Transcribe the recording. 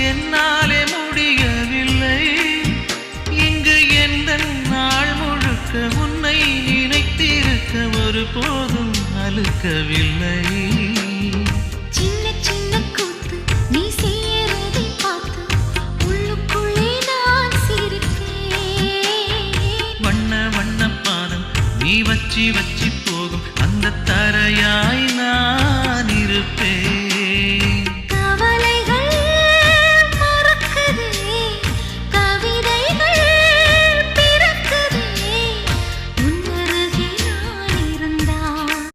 என்னாலே முடியவில்லை இங்கு எந்த நாள் முழுக்க உன்னை நினைத்திருக்க ஒருபோதும் அலுக்கவில்லை